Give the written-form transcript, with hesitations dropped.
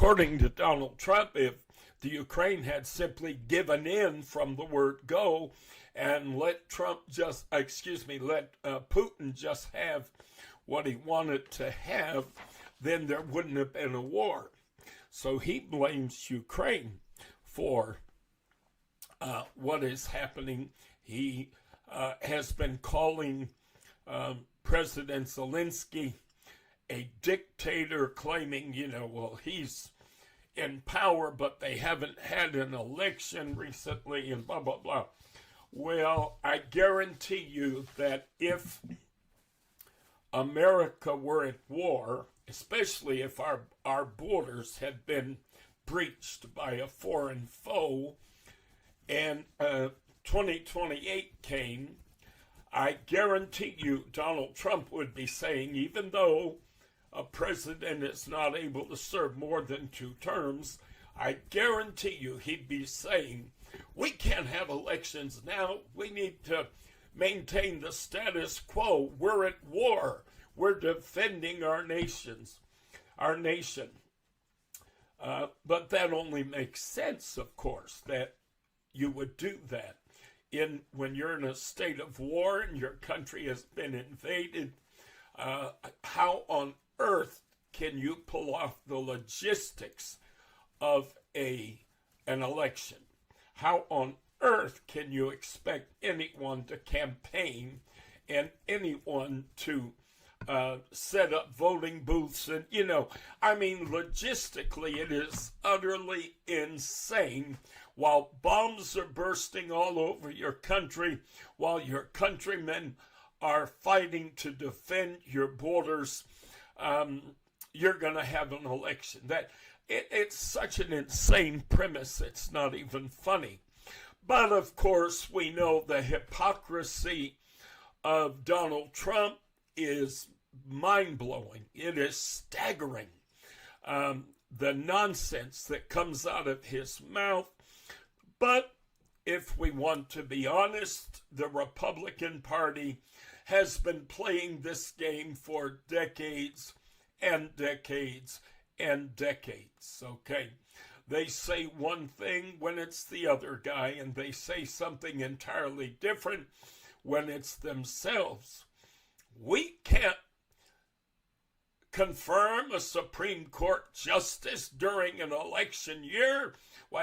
according to Donald Trump, if the Ukraine had simply given in from the word go and let Putin just have what he wanted to have, then there wouldn't have been a war. So he blames Ukraine for what is happening. He has been calling President Zelensky a dictator, claiming, well, he's in power, but they haven't had an election recently, and blah, blah, blah. Well, I guarantee you that if America were at war, especially if our borders had been breached by a foreign foe, and 2028 came, I guarantee you Donald Trump would be saying, even though a president is not able to serve more than 2 terms, I guarantee you he'd be saying, we can't have elections now. We need to maintain the status quo. We're at war. We're defending our nation. But that only makes sense, of course, that you would do that. When you're in a state of war and your country has been invaded, how on earth can you pull off the logistics of an election? How on earth can you expect anyone to campaign and anyone to set up voting booths? And, logistically, it is utterly insane. While bombs are bursting all over your country, while your countrymen are fighting to defend your borders, you're going to have an election. It's such an insane premise, it's not even funny. But, of course, we know the hypocrisy of Donald Trump is mind-blowing. It is staggering. The nonsense that comes out of his mouth. But if we want to be honest, the Republican Party has been playing this game for decades and decades and decades, okay? They say one thing when it's the other guy, and they say something entirely different when it's themselves. We can't confirm a Supreme Court justice during an election year. Why,